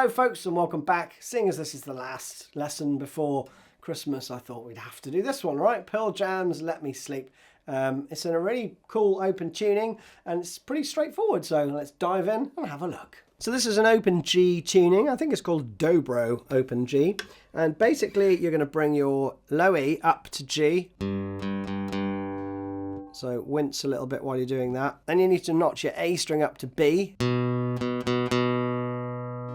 Hello folks and welcome back. Seeing as this is the last lesson before Christmas, I thought we'd have to do this one, right? Pearl Jam's Let Me Sleep. It's in a really cool open tuning and it's pretty straightforward, so let's dive in and have a look. So this is an open G tuning. I think it's called Dobro open G, and basically you're going to bring your low E up to G. So wince a little bit while you're doing that. Then you need to notch your A string up to B.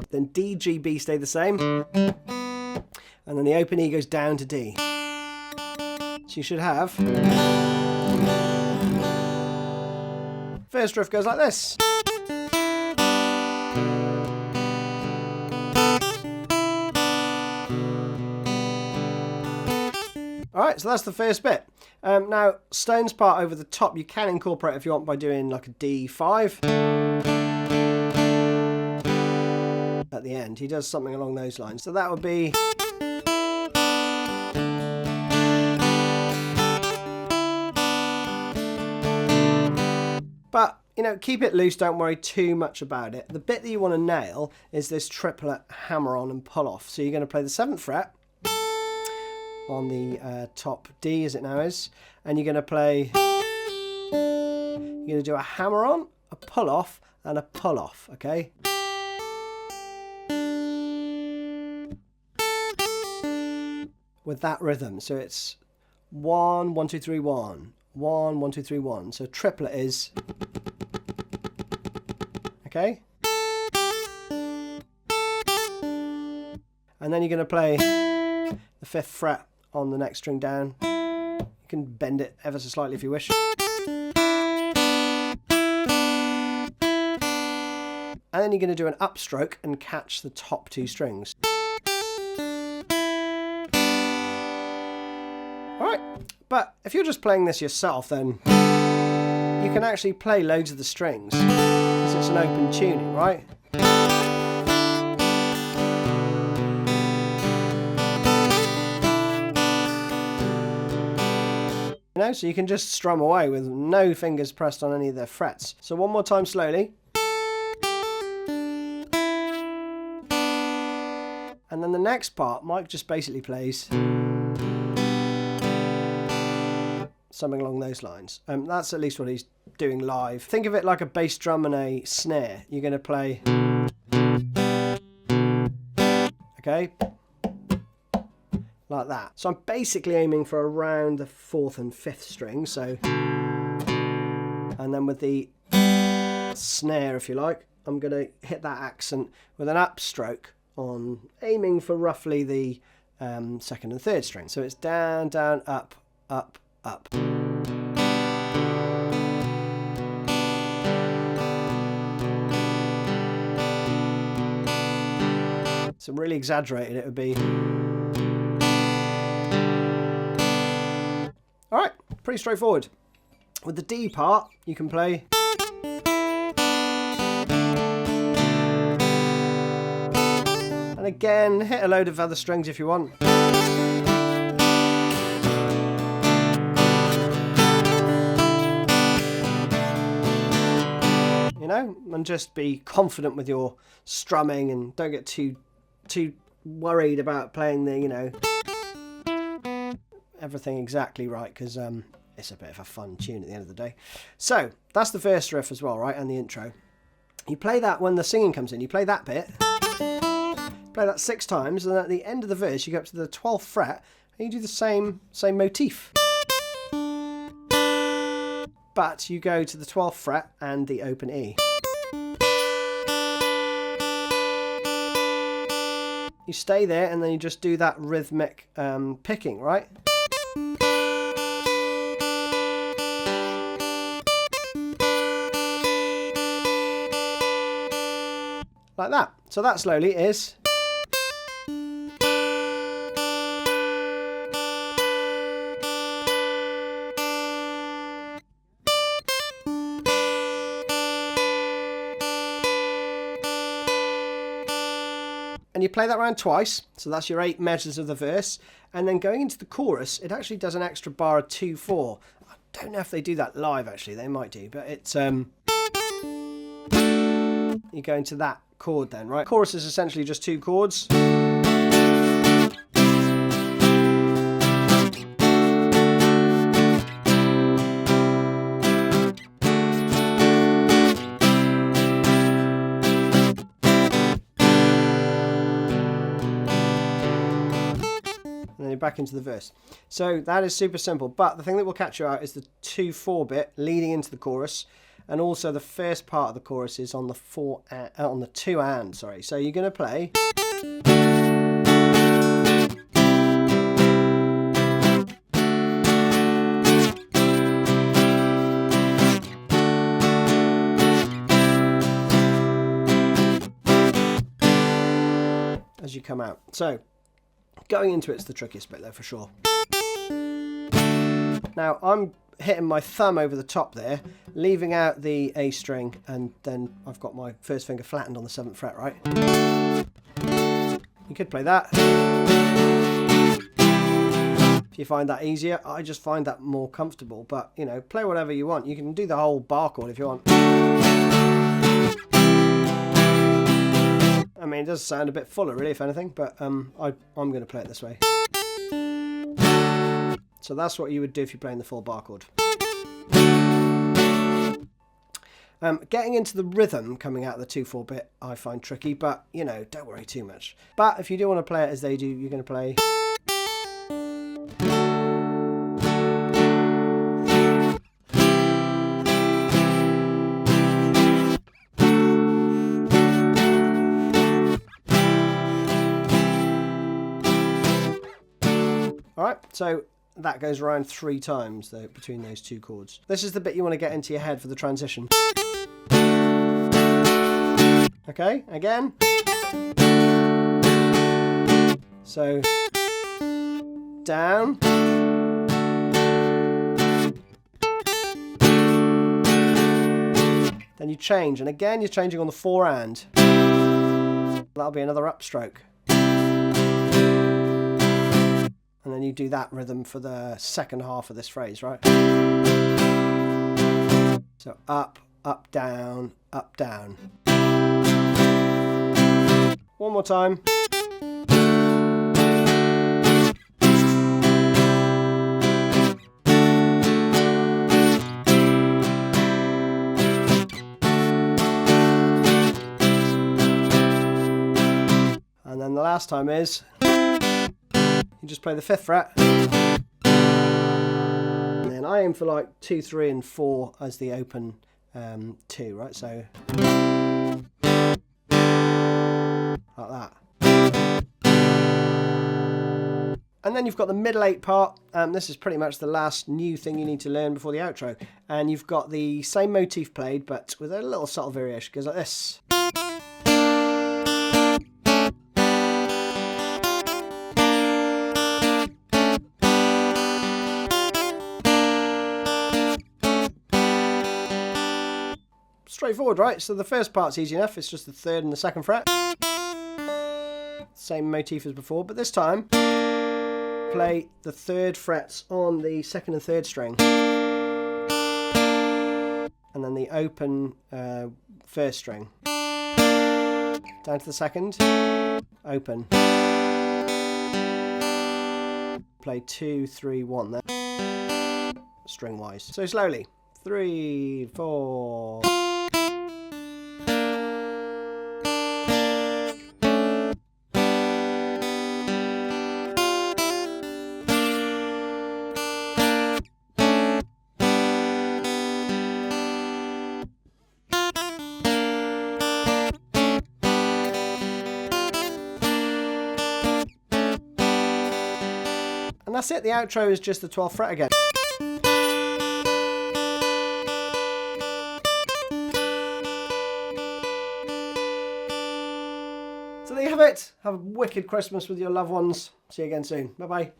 Then D, G, B stay the same. And then the open E goes down to D. So you should have... First riff goes like this. Alright, so that's the first bit. Now, Stone's part over the top you can incorporate if you want by doing like a D5. At the end, he does something along those lines. So that would be... But, you know, keep it loose, don't worry too much about it. The bit that you want to nail is this triplet hammer on and pull off. So you're going to play the 7th fret on the top D as it now is, and you're going to play... You're going to do a hammer on, a pull off, and a pull off, okay? With that rhythm, so it's 1 1 2 3 1 1 1 2 3 1. So triplet is okay, and then you're going to play the 5th fret on the next string down. You can bend it ever so slightly if you wish, and then you're going to do an upstroke and catch the top 2 strings. Alright, but if you're just playing this yourself, then you can actually play loads of the strings because it's an open tuning, right? You know, so you can just strum away with no fingers pressed on any of their frets. So one more time slowly. And then the next part, Mike just basically plays something along those lines. That's at least what he's doing live. Think of it like a bass drum and a snare. You're going to play... Okay? Like that. So I'm basically aiming for around the 4th and 5th string, so... And then with the snare, if you like, I'm going to hit that accent with an upstroke on aiming for roughly the 2nd and 3rd string. So it's down, down, up, up, up. So really exaggerated, it would be... Alright, pretty straightforward. With the D part, you can play... And again, hit a load of other strings if you want. You know, and just be confident with your strumming and don't get too worried about playing the, you know, everything exactly right, because it's a bit of a fun tune at the end of the day. So that's the first riff as well, right, and the intro. You play that when the singing comes in. You play that bit, play that 6 times, and at the end of the verse you go up to the 12th fret and you do the same motif. But you go to the 12th fret and the open E. You stay there and then you just do that rhythmic picking, right? Like that. So that slowly is... And you play that round twice, so that's your 8 measures of the verse, and then going into the chorus, it actually does an extra bar of 2/4. I don't know if they do that live, actually, they might do, but it's you go into that chord then, right? Chorus is essentially just 2 chords. Back into the verse. So that is super simple, but the thing that will catch you out is the 2/4 bit leading into the chorus, and also the first part of the chorus is on the 2 and, sorry. So you're going to play as you come out. So going into it's the trickiest bit though, for sure. Now I'm hitting my thumb over the top there, leaving out the A string, and then I've got my first finger flattened on the 7th fret, right? You could play that. If you find that easier, I just find that more comfortable, but you know, play whatever you want. You can do the whole bar chord if you want. I mean, it does sound a bit fuller, really, if anything, but I'm going to play it this way. So that's what you would do if you're playing the full bar chord. Getting into the rhythm coming out of the 2/4 bit I find tricky, but, you know, don't worry too much. But if you do want to play it as they do, you're going to play... Alright, so that goes around 3 times though, between those 2 chords. This is the bit you want to get into your head for the transition. Okay, again. So, down. Then you change, and again you're changing on the 4 and. That'll be another upstroke. And then you do that rhythm for the second half of this phrase, right? So up, up, down, up, down. One more time. And then the last time is... you just play the 5th fret, and then I aim for like 2, 3 and 4 as the open 2, right? So like that. And then you've got the middle 8 part. This is pretty much the last new thing you need to learn before the outro. And you've got the same motif played, but with a little subtle variation. It goes like this. Straightforward, right? So the first part's easy enough. It's just the 3rd and the 2nd fret. Same motif as before, but this time play the 3rd frets on the 2nd and 3rd string, and then the open 1st string down to the 2nd, open. Play 2, 3, 1 there, string wise. So slowly, 3, 4. And that's it, the outro is just the 12th fret again. So there you have it. Have a wicked Christmas with your loved ones. See you again soon. Bye bye.